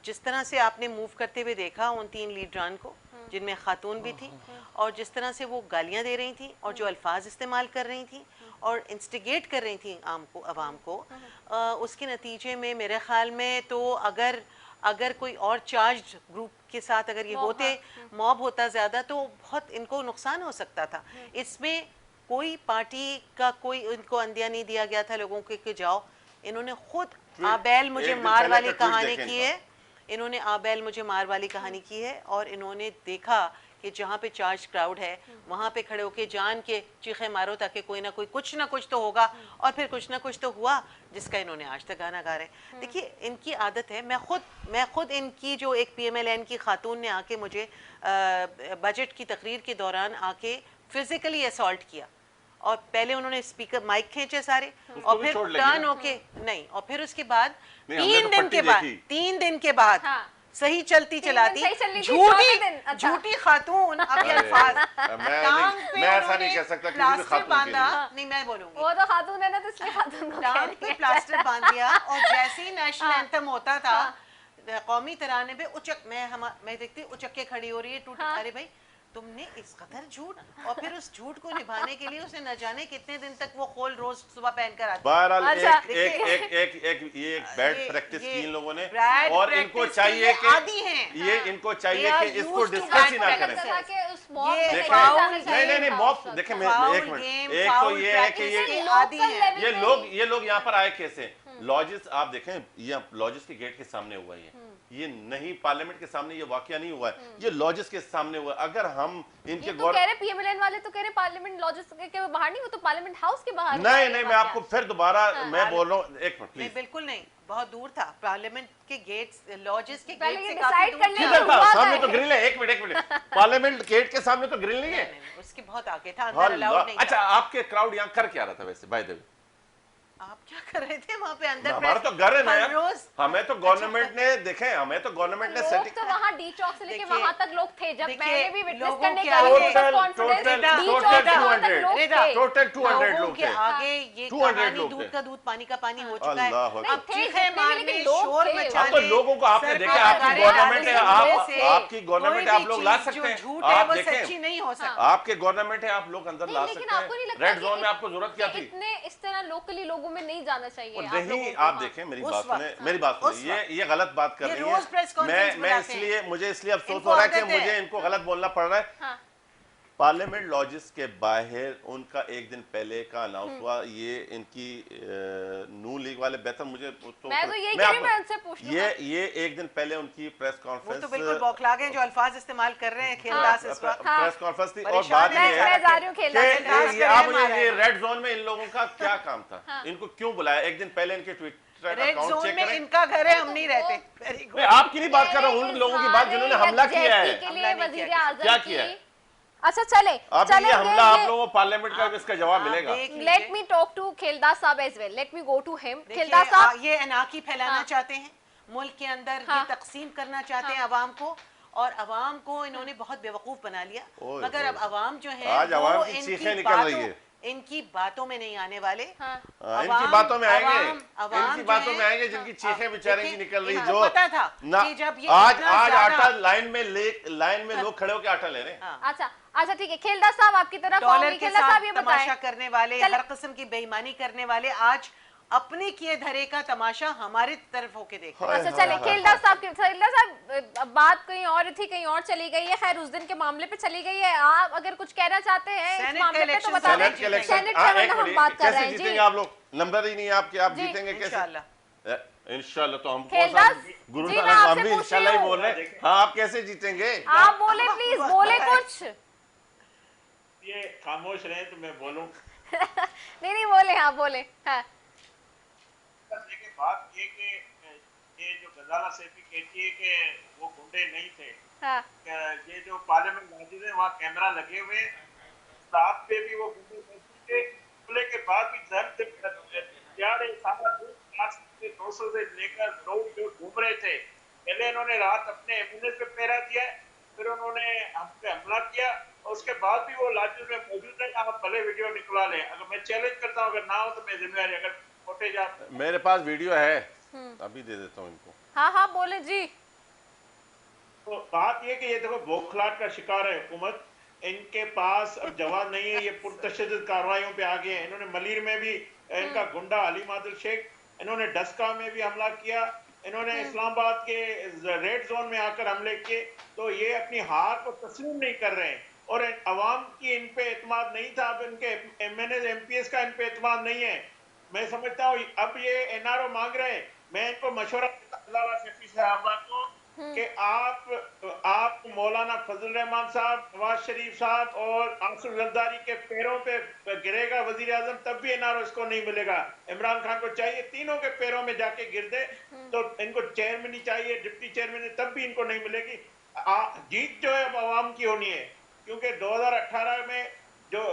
जिस तरह से आपने मूव करते हुए देखा उन 3 लीडरान को, जिनमें खातून भी थी, और जिस तरह से वो गालियां दे रही थी और जो अल्फाज इस्तेमाल कर रही थी और इंस्टिगेट कर रही थी आवाम को, उसके नतीजे में मेरे ख्याल में तो अगर कोई और चार्ज ग्रुप के साथ अगर ये होते, मॉब होता ज़्यादा, तो बहुत इनको नुकसान हो सकता था। इसमें कोई पार्टी का कोई इनको अंदिया नहीं दिया गया था लोगों के कि जाओ। इन्होंने खुद आबेल मुझे मार वाली कहानी की है, इन्होंने आबेल मुझे मार वाली कहानी की है, और इन्होंने देखा कि जहाँ पे चार्ज क्राउड है वहाँ पे खड़े होके जान के चीखे मारो ताकि कोई ना कोई कुछ ना कुछ तो होगा, और फिर कुछ ना कुछ तो हुआ जिसका इन्होंने आज तक गाना गा रहे हैं। देखिए इनकी आदत है, मैं खुद इनकी जो एक PMLN की खातून ने आके मुझे बजट की तकरीर के दौरान आके फिजिकली असॉल्ट किया, और पहले उन्होंने स्पीकर माइक खींचे सारे, और फिर टर्न होके नहीं, और फिर उसके बाद 3 दिन के बाद सही चलती चलाती झूठी खातून अपने अल्फाज मैं ऐसा नहीं कह सकता कि खातून बांधा नहीं, मैं बोलूंगी वो तो खातून है ना, तो इसलिए खातून को टांग पे प्लास्टर बांध दिया, और जैसे ही नेशनल एंथम होता था कौमी तराने पे मैं देखती उचक के खड़ी हो रही है टूटी। अरे भाई तुमने इस कदर झूठ, और फिर उस झूठ को निभाने के लिए उसने न जाने कितने दिन तक वो खोल रोज सुबह पहनकर आती। बहरहाल एक बैड प्रैक्टिस की इन लोगों ने, और इनको चाहिए कि ये इनको चाहिए कि इसको डिस्कस ही ना करें। नहीं मॉब देखें, एक मिनट, एक तो ये है कि ये लोग यहाँ पर आए कैसे। लॉजिस आप देखें, ये लॉजिस के गेट के सामने हुआ है, ये नहीं पार्लियामेंट के सामने ये वाकया नहीं हुआ है, ये लॉजिस के सामने हुआ। अगर हम इनके तो कह रहे PMLN वाले तो कह रहे पार्लियामेंट लॉजिस के बाहर नहीं, वो तो पार्लियामेंट हाउस के बाहर। नहीं मैं आपको फिर दोबारा मैं बोल रहा हूँ, एक मिनट प्लीज। बिल्कुल नहीं, बहुत दूर था पार्लियामेंट के गेट्स, लॉजिस के गेट से काफी दूर था। सामने तो ग्रिल है, एक मिनट पार्लियामेंट गेट के सामने तो ग्रिल नहीं है, उसके बहुत आगे था, अंदर अलाउड नहीं। अच्छा आपके क्राउड यहाँ कर क्या रहा था वैसे बाय द वे? आप क्या कर रहे थे वहाँ पे अंदर? हमारा तो घर है ना यार, हमें तो गवर्नमेंट ने देखे, हमें तो गवर्नमेंट ने सेटिंग तो वहाँ डी चौक से लेके वहाँ तक लोग थे, जब मैंने भी विटनेस करने के टोटल 200 लोग थे। आगे ये कहानी दूध का दूध पानी का पानी हो चुका है। अब चीखे मारने शोर मचाने, तो लोगों को आपने देखा, आपकी गवर्नमेंट है, आपकी गवर्नमेंट है, आप लोग ला सकते हैं, झूठ है वो सच्ची नहीं हो सकता। आपके गवर्नमेंट है, आप लोग अंदर ला सकते हैं। रेड जोन में आपको जरूरत क्या थी? इतने इस तरह लोकली लोगों में नहीं जाना चाहिए। नहीं आप देखें, मेरी बात सुने, ये गलत बात कर रही है। मैं इसलिए मुझे इसलिए अफसोस हो रहा है कि मुझे इनको गलत बोलना पड़ रहा है। पार्लियामेंट लॉजिस के बाहर उनका एक दिन पहले का अनाउंस हुआ। ये इनकी नू लीग वाले बेहतर मुझे मैं तो यही कह रही हूं, मैं उनसे पूछ लूं। ये एक दिन पहले उनकी प्रेस वो कॉन्फ्रेंस तो बिल्कुल बौखला गए जो अल्फाज इस्तेमाल कर रहे हैं खेलदास इस वक्त। प्रेस कॉन्फ्रेंस थी। और परेशान बात है ये मैं जा रही हूं खेलदास कि आप ये रेड जोन में इन लोगों का क्या काम था? इनको क्यों बुलाया? एक दिन पहले इनके ट्विटर रेड अकाउंट जोन चेक में करें। इनका घर है, हम नहीं रहते। Very good. मैं आपकी नहीं बात कर रहा हूं, उन लोगों की बात जिन्होंने हमला किया है। के लिए वजीर आजम क्या किया है? अच्छा चले अब ये हमला आप लोगों को पार्लियामेंट का इसका जवाब मिलेगा। Let me talk to Kheldas साहब as well, let me go to him. देखिए, खेलदास साहब ये अनाकी फैलाना चाहते हैं मुल्क के अंदर, ये तकसीम करना चाहते हैं अवाम को, और अवाम को इन्होंने बहुत बेवकूफ बना लिया। मगर अब अवाम जो है आज अवाम की चीखें निकल रही है। इनकी बातों में नहीं आने वाले। इनकी बातों में आएंगे, इनकी बातों में आएंगे जिनकी चीखें बेचारे की निकल रही। जो पता था ना कि जब ये आज आटा लाइन में लोग खड़े होकर आटा ले रहे हैं। अच्छा ठीक है, खेलदास साहब आपकी तरफ डॉलर के खेलदास साहब ये साथ तमाशा बताएं। करने वाले, हर किस्म की बेईमानी करने वाले आज अपने किए धरे का तमाशा हमारी तरफ होके देखो। अच्छा चले खेलदास साहब बात कहीं और थी, कहीं और चली गई है। खैर उस दिन के मामले पे चली गई है। आप अगर कुछ कहना चाहते हैं इस मामले पे तो बता दें। सेनेट के इलेक्शन हम बात कर रहे हैं जी। आप लोग नंबर ही नहीं है आपके, आप जीतेंगे कैसे? इंशाल्लाह। तो हम गुरु जी, नानक हम भी इंशाल्लाह ही बोल रहे हैं। हाँ, आप कैसे जीतेंगे? आप बोले प्लीज, बोले कुछ। ये खामोश रहे तो मैं बोलूं। नहीं बोले, हाँ बोले। हाँ देखिए बात ये कि ये जो गजाला सैफी कहती है कि वो गुंडे नहीं थे। हाँ ये जो पार्लियामेंट मस्जिद है वहाँ कैमरा लगे हुए, रात पे भी वो गुंडे मौजूद थे। हमले के बाद भी धर्म से सारा 200 से लेकर लोग जो घूम रहे थे। पहले इन्होंने रात अपने एम्बुलेंस पे पहरा दिया, फिर उन्होंने हम पे हमला किया, और उसके बाद भी वो लाजू में मौजूद है। आप भले वीडियो निकला लें, अगर मैं चैलेंज करता हूँ, अगर ना हो तो मैं जिम्मेदारी, अगर फुटेज आप मेरे पास वीडियो है, अभी दे देता हूँ इनको। हाँ बोले जी। तो बात ये कि ये देखो बौखलाहट का शिकार है हुकूमत। इनके पास अब जवाब नहीं है, ये पुरतशद्दुद कार्रवाइयों पे आ गए हैं। इन्होंने मलीर में भी इनका गुंडा अली मादुल शेख, इन्होंने डस्का में भी हमला किया, इन्होंने इस्लामाबाद के रेड जोन में आकर हमले किए। तो ये अपनी हार को तस्लीम नहीं कर रहे हैं, और अवाम की इन पे एतमाद नहीं था। अब इनके MNA MPs का इन पे एतमाद नहीं है। मैं समझता हूँ अब ये NRO मांग रहे हैं। मैं इनको मशवरा देता शफी साहब को कि आप मौलाना फजल रहमान साहब, नवाज शरीफ साहब और आसिफ जरदारी के पैरों पे गिरेगा वजीर आजम, तब भी NRO इसको नहीं मिलेगा। इमरान खान को चाहिए तीनों के पैरों में जाके गिर दे, तो इनको चेयरमैन ही चाहिए, डिप्टी चेयरमैन, तब भी इनको नहीं मिलेगी। जीत जो है अब आवाम की होनी है, क्योंकि 2018 में जो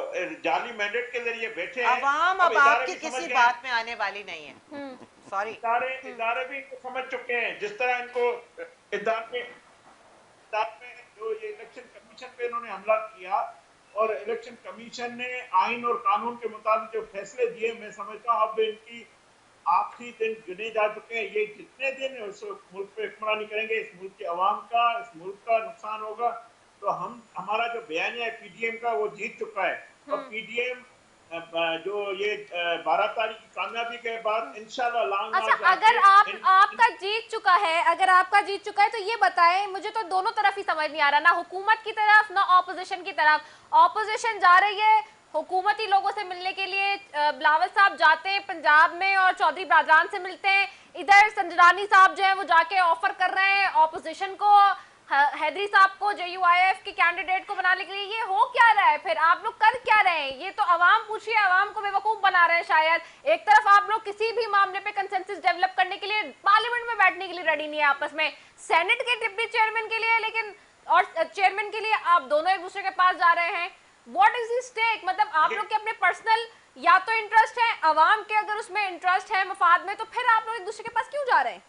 जाली मैंडेट के जरिए बैठे हैं, अवाम अब आपकी किसी बात में आने वाली नहीं है। सॉरी, इदारे भी इनको समझ चुके हैं। जिस तरह इनको इदारे जो ये इलेक्शन कमीशन पे इन्होंने हमला किया, और इलेक्शन कमीशन ने आइन और कानून के मुताबिक जो फैसले दिए, मैं समझता हूँ अब इनकी आखिरी दिन गिने जा चुके हैं। ये जितने दिन इस मुल्क पे हुक्मरानी करेंगे, इस मुल्क के अवाम का, इस मुल्क का नुकसान होगा। तो हमारा जो बयान है PDM का, वो जीत चुका है। और PDM जो ये 12 तारीख की कामयाबी के बाद इंशाल्लाह लॉन्ग मार्च। अच्छा, अगर आपका जीत चुका है, अगर आपका जीत चुका है तो ये बताएं, मुझे तो दोनों तरफ ही समझ नहीं आ रहा, ना हुकूमत की तरफ ना ऑपोजिशन की तरफ। ऑपोजिशन जा रही है हुकूमती लोगों से मिलने के लिए, बिलावल साहब जाते हैं पंजाब में और चौधरी बरादरान से मिलते हैं। इधर संजरानी साहब जो है वो जाके ऑफर कर रहे हैं ऑपोजिशन को, हैदरी साहब को, JUIF के कैंडिडेट को बनाने के लिए। ये हो क्या रहा है? फिर आप लोग कर क्या रहे हैं? ये तो अवाम पूछिए, अवाम को बेवकूफ बना रहे हैं शायद। एक तरफ आप लोग किसी भी मामले पे कंसेंसस डेवलप करने के लिए पार्लियामेंट में बैठने के लिए रेडी नहीं है आपस में, सेनेट के डिप्टी चेयरमैन के लिए लेकिन, और चेयरमैन के लिए आप दोनों एक दूसरे के पास जा रहे हैं। What is the stake? मतलब आप लोग के अपने पर्सनल या तो इंटरेस्ट है, अवाम के अगर उसमें इंटरेस्ट है मफाद में, तो फिर आप लोग एक दूसरे के पास क्यों जा रहे हैं?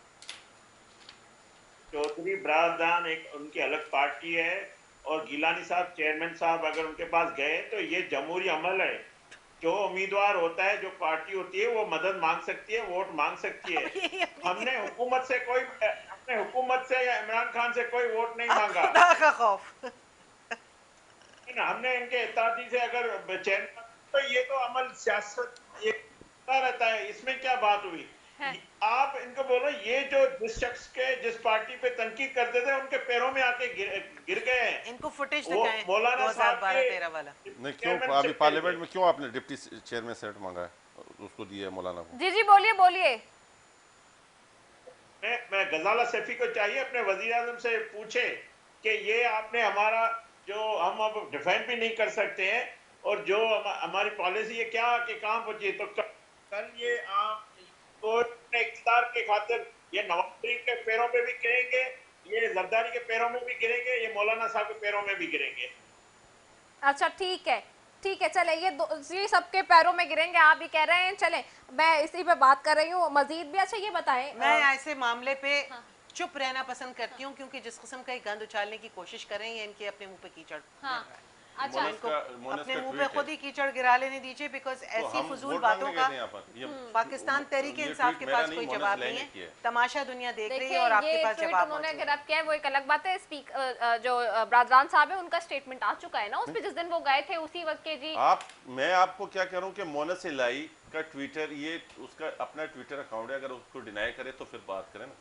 चौधरी बरादरान एक उनकी अलग पार्टी है, और गिलानी साहब चेयरमैन साहब अगर उनके पास गए तो ये जमहूरी अमल है। जो उम्मीदवार होता है, जो पार्टी होती है, वो मदद मांग सकती है, वोट मांग सकती है। हमने हुकूमत से या इमरान खान से कोई वोट नहीं मांगा। खुदा का खौफ। हमने इनके इत्तेहादी से अगर चेयरमैन, तो ये तो अमल सियासत ये रहता है, इसमें क्या बात हुई? आप इनको बोलो, ये जो जिस पार्टी पे तनकीद करते थे उनके पैरों में आके गिर गए हैं। इनको फुटेज वो दिखाएं मौलाना साहब के 2012-13 वाला। नहीं, क्यों चेयरमैन अभी से पार्लियामेंट मिल में क्यों आपने डिप्टी चेयरमैन सेनेट मांगा है, उसको दिया है मौलाना को? जी बोलिए बोलिए। मैं गजाला सैफी को चाहिए अपने वजीर आजम से पूछे कि ये आपने हमारा जो हम अब डिफेंड भी नहीं कर सकते हैं और जो हमारी पॉलिसी है क्या कि कहाँ पहुंची। तो कल ये आप इख्तियार के खातिर ये नवाज शरीफ के पैरों पे भी गिरेंगे, ये जरदारी के पैरों में भी गिरेंगे, ये मौलाना साहब के पैरों में भी गिरेंगे। अच्छा ठीक है चले, ये सबके पैरों में गिरेंगे आप ये कह रहे हैं। चले मैं इसी पे बात कर रही हूँ मजीद भी। अच्छा ये बताएं, मैं ऐसे मामले पे चुप रहना पसंद करती हूँ, क्योंकि जिस किस्म का गंद उछालने की कोशिश कर रहे हैं इनके अपने मुंह पे कीचड़ हाँ, गिर रहा है। अच्छा मोनस इनको का अपने मुंह पे ट्वीट खुद है। ही कीचड़ गिरा लेने दीजिए, बिकॉज तो ऐसी हम फजूल वोट बातों मांगने का गए थे यहाँ पर। ये पाकिस्तान तहरीक ये इंसाफ ट्वीट के मेरा पास कोई मोनस जवाब लैंग नहीं ने है, किया है। तमाशा दुनिया देख रही देखिए है और आपके ये पास ट्वीट जवाब उन्होंने मौजूद अगर है। आप क्या वो एक अलग बात है। जो बरादरान साहब है उनका स्टेटमेंट आ चुका है ना उस पे, जिस दिन वो गए थे उसी वक्त के जी। मैं आपको क्या कह रहा हूँ कि मोनस इलाई का ट्विटर, ये उसका अपना ट्विटर अकाउंट है, अगर उसको डिनाई करे तो फिर बात करें ना।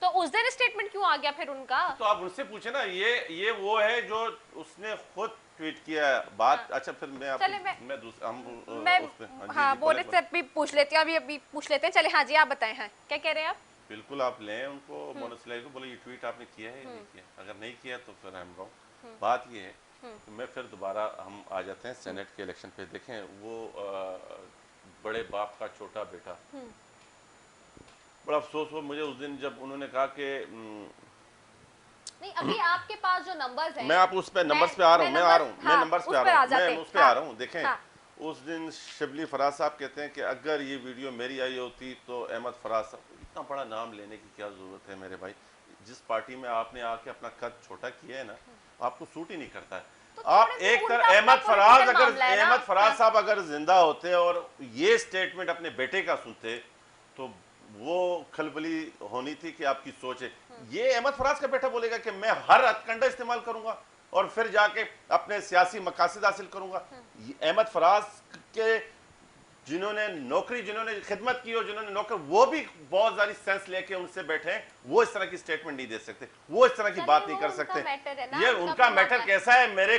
तो उस दिन स्टेटमेंट क्यों आ गया फिर उनका? तो आप उनसे पूछे ना, ये वो है जो उसने खुद ट्वीट किया है बात। हाँ। अच्छा फिर मैं चले मैं दूसरा हम मैं उस पे हाँ बोले से भी पूछ लेते हैं, अभी पूछ लेते हैं। चले हाँ जी आप बताएं, हाँ क्या कह रहे हैं आप? बिल्कुल आप लें उनको, मोनस इलाई को बोले ये ट्वीट आपने किया है या नहीं किया। अगर नहीं किया तो फिर हम रॉन्ग। बात ये है कि मैं फिर दोबारा हम आ जाते हैं सेनेट के इलेक्शन पे। देखें वो बड़े बाप का छोटा बेटा, बड़ा अफसोस हुआ मुझे उस दिन जब उन्होंने कहा कि नहीं अभी आपके पास जो नंबर्स हैं, मैं आप उस पे नंबर्स पे आ रहा हूँ, मैं आ रहा हूँ, मैं हाँ, नंबर्स उस पे आ पर रहा हूँ, जाते मैं हैं। उस पे आ रहा हूँ। देखें हाँ। उस दिन शिबली फराज साहब कहते हैं कि अगर ये वीडियो मेरी आई होती तो अहमद फराज साहब, इतना बड़ा नाम लेने की क्या जरूरत है मेरे भाई। जिस पार्टी में आपने आके अपना कद छोटा किया है ना, आपको सूट ही नहीं करता है। तो आप थोड़े एक उनका तरह अपना अहमद फराज political अगर मामला है ना। अहमद फराज साहब अगर जिंदा होते और ये स्टेटमेंट अपने बेटे का सुनते तो वो खलबली होनी थी कि आपकी सोच है। ये अहमद फराज का बेटा बोलेगा कि मैं हर हथकंडा इस्तेमाल करूंगा और फिर जाके अपने सियासी मकासद हासिल करूंगा। ये अहमद फराज के जिन्होंने नौकरी, जिन्होंने खिदमत की और जिन्होंने नौकर, वो भी बहुत सारी सेंस लेके उनसे बैठे हैं, वो इस तरह की स्टेटमेंट नहीं दे सकते, वो इस तरह की बात नहीं कर सकते। ये उनका मैटर कैसा है, मेरे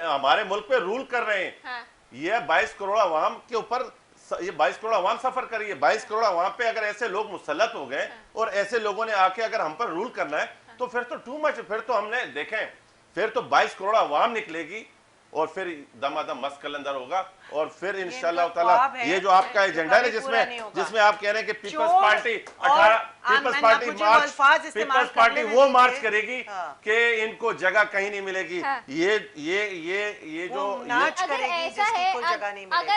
हमारे मुल्क पे रूल कर रहे हैं। ये 22 करोड़ अवाम के ऊपर, ये 22 करोड़ अवाम सफर कर रही है। 22 करोड़ अवाम पे अगर ऐसे लोग मुसल्लत हो गए और ऐसे लोगों ने आके अगर हम पर रूल करना है तो फिर तो टू मच। फिर तो हमने देखें, फिर तो 22 करोड़ अवाम निकलेगी और फिर दमादम मस्त कलंदर होगा और फिर इंशाल्लाह ताला ये जो आपका एजेंडा है जिसमें आप कह रहे हैं कि पीपल्स पार्टी 18 पीपल्स पार्टी वो मार्च करेगी कि इनको जगह कहीं नहीं मिलेगी। ये जो अगर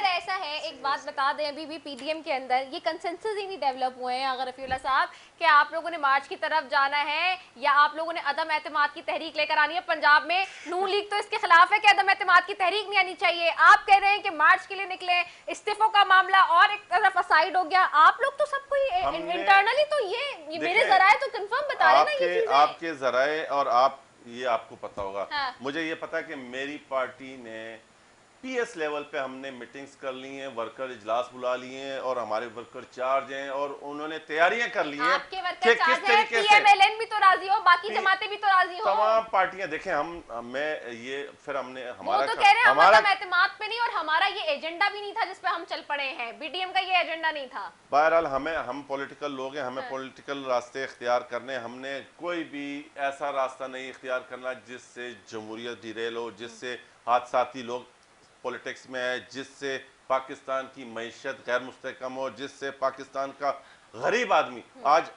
ऐसा है एक बात बता दें, अभी भी पीडीएम के अंदर ये कंसेंसस ही नहीं डेवलप हुए हैं अगर रफीउल्लाह साहब कि आप लोगों ने मार्च की तरफ जाना है या आप लोगों ने अदम एतमाद की तहरीक लेकर आनी है। पंजाब में नून लीग तो इसके खिलाफ है कि अदम एतमाद की तहरीक नहीं आनी चाहिए। आप कह रहे हैं कि मार्च के लिए निकले, इस्तीफों का मामला और एक तरफ असाइड हो गया। आप लोग तो सबको इंटरनली तो ये मेरे जराए तो कंफर्म बता रहे ना ये चीजें। आपके जराए और ये आपको पता होगा। हाँ। मुझे ये पता है कि मेरी पार्टी ने पीएस लेवल पे हमने मीटिंग्स कर ली हैं, वर्कर इजलास बुला लिए हैं और हमारे वर्कर चार्ज हैं और उन्होंने तैयारियां कर ली हैं। आपके वर्कर चार्ज हैं, पीएमएलएन भी तो राजी हो, बाकी जमातें भी तो राजी हो, तमाम पार्टियां। देखें मैं ये फिर हमने हमारा तो कह रहे हैं हमारा एतमाद पे नहीं और हमारा ये एजेंडा भी नहीं था जिस पे हम चल पड़े हैं। बीडीएम का ये एजेंडा नहीं था। बहरहाल हम पॉलिटिकल लोग हैं, हमें पॉलिटिकल रास्ते इख्तियार करने। हमने कोई भी ऐसा रास्ता नहीं इख्तियार करना जिससे जमहूरियत डिरेल हो, जिससे हादसाती लोग पॉलिटिक्स में है, जिससे पाकिस्तान की मईशत गैर मुस्तहकम हो, जिससे पाकिस्तान का गरीब आदमी आज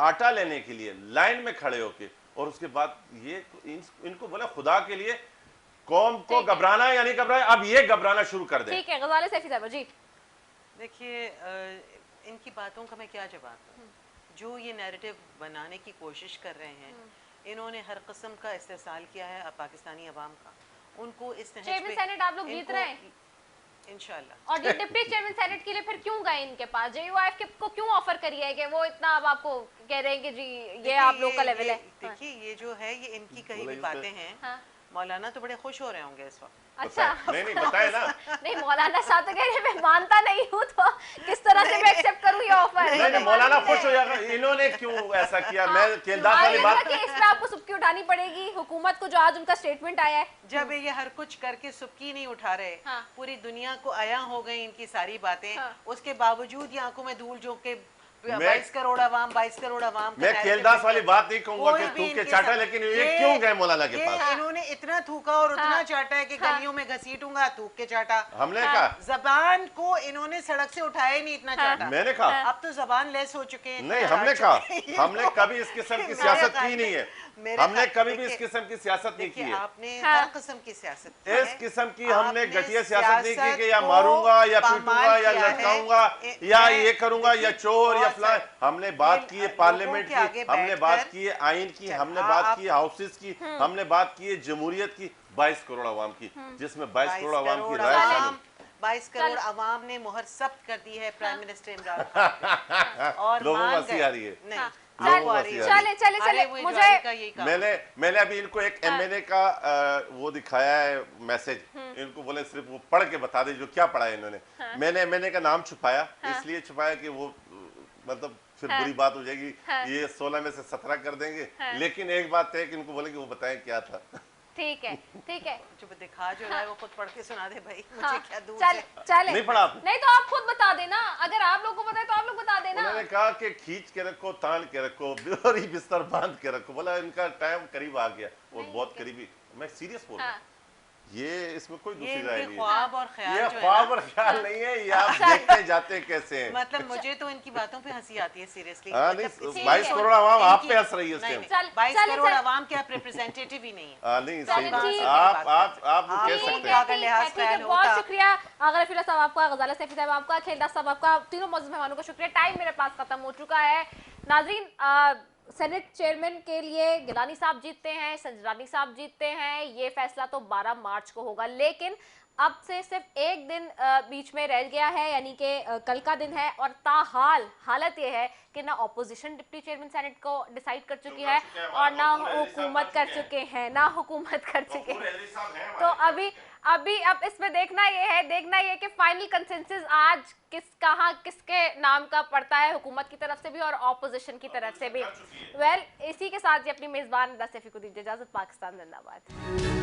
आटा लेने के लिए लाइन में खड़े होके और उसके बाद ये इनको बोला खुदा के लिए कौम को घबराना है या नहीं घबराए, अब ये घबराना शुरू कर दे। ठीक है गजाले सैफी साहब जी। देखिए इनकी बातों का मैं क्या जवाब दूं। जो ये नैरेटिव बनाने की कोशिश कर रहे हैं, इन्होंने हर किस्म का इस्तेसाल किया है पाकिस्तानी अवाम का। उनको इस चेयरमैन सेनेट आप लोग जीत रहे हैं इंशाल्लाह। और डिप्टी चेयरमैन सेनेट के लिए फिर क्यों गए इनके पास? जेयूआईएफ को क्यों ऑफर करी है कि वो इतना अब आपको कह रहे हैं कि जी ये आप लोग का लेवल है? देखिए ये जो है ये इनकी कही हुई बातें हैं। मौलाना तो बड़े खुश हो रहे होंगे इस वक्त। अच्छा नहीं बताए ना। नहीं मौलाना साहब तो कह रहे हैं मैं मानता नहीं हूँ, तो किस तरह से मैं एक्सेप्ट करूँ ये ऑफर? नहीं मौलाना खुश हो जाएगा, इन्होंने क्यों ऐसा किया? मैं केलदास वाली बात कि इसमें आपको सुबकी उठानी पड़ेगी हुकूमत को, जो आज उनका स्टेटमेंट आया है। जब ये हर कुछ करके सुबकी नहीं उठा रहे, हाँ। पूरी दुनिया को आया हो गई इनकी सारी बातें, हाँ। उसके बावजूद ये आंखों में धूल झोंक के 22 करोड़ आवाम मैं केलदास वाली बात नहीं कहूंगा कि थूक के चाटा, लेकिन ये क्यों गए मौलाना के पास? इन्होंने इतना थूका और उतना चाटा है कि गलियों में घसीटूंगा, थूक के चाटा। हमने कहा जबान को इन्होंने सड़क से उठाया ही नहीं, इतना चाटा। मैंने कहा अब तो जबान लेस हो चुके हैं। नहीं, हमने कहा हमने कभी इस किस्म की सियासत की नहीं है, हमने कभी भी इस किस्म की सियासत नहीं की है। आपने हर किस्म की सियासत की है। इस किस्म की हमने घटिया सियासत नहीं की कि या मारूंगा या पीटूंगा या लटकाऊंगा या ये करूंगा या चोर या फलां। हमने बात की है पार्लियामेंट की, हमने बात की है आइन की, हमने बात की है हाउसेस की, हमने बात की है जमहूरियत की, 22 करोड़ आवाम की, जिसमें 22 करोड़ आवाम की राय शामिल। 22 करोड़ आवाम ने मोहर जब्त कर दी है प्राइम मिनिस्टर इमरान खान और लोगों में हंसी आ रही है। नहीं चले मुझे मैंने अभी इनको एक एमएनए का वो दिखाया है मैसेज, इनको बोले सिर्फ वो पढ़ के बता दे जो क्या पढ़ा है इन्होंने। मैंने एमएनए का नाम छुपाया, इसलिए छुपाया कि वो मतलब फिर बुरी बात हो जाएगी, ये 16 में से 17 कर देंगे। लेकिन एक बात है कि इनको बोले कि वो बताएं क्या था। ठीक है जो दिखा जो रहा है वो खुद पढ़ के सुना दे भाई, मुझे क्या दूर चले नहीं पढ़ा आपने? नहीं तो आप खुद बता देना, अगर आप लोगों को पता है तो आप लोग बता देना। उन्होंने कहा कि खींच के रखो, तान के रखो, बिलोरी बिस्तर बांध के रखो। बोला इनका टाइम करीब आ गया, वो बहुत करीबी। मैं सीरियस बोल रहा हूँ, ये इसमें कोई दूसरी राय नहीं है। ख्वाब और ख्याल ये जो है ख्वाब और ख्याल नहीं है, ये आप देखते जाते कैसे हैं। मतलब मुझे तो इनकी बातों पे हंसी आती है सीरियसली। 22 करोड़ आवाम आप पे हंस रही है इस टाइम। 22 करोड़ आवाम के आप रिप्रेजेंटेटिव ही नहीं है। नहीं सही बात, आप कह सकते हैं। बहुत शुक्रिया आगर रफीला साहब आपका, गजाला सैफी साहब आपका, खेलदास साहब आपका, तीनों मौजूद मेहमानों का शुक्रिया। टाइम मेरे पास खत्म हो चुका है। नाजरीन, सेनेट चेयरमैन के लिए गिलानी साहब जीतते हैं, संजरानी साहब जीतते हैं, ये फैसला तो 12 मार्च को होगा, लेकिन अब से सिर्फ एक दिन बीच में रह गया है, यानी कि कल का दिन है। और ताहाल हालत ये है कि ना ऑपोजिशन डिप्टी चेयरमैन सेनेट को डिसाइड कर चुकी है और ना हुकूमत कर चुके हैं, तो अभी अब इसमें देखना ये कि फाइनल कंसेंसस आज किसके नाम का पड़ता है, हुकूमत की तरफ से भी और ऑपोजिशन की तरफ से भी। इसी के साथ ही अपनी मेजबान सैफी को दीजिए इजाजत। पाकिस्तान जिंदाबाद।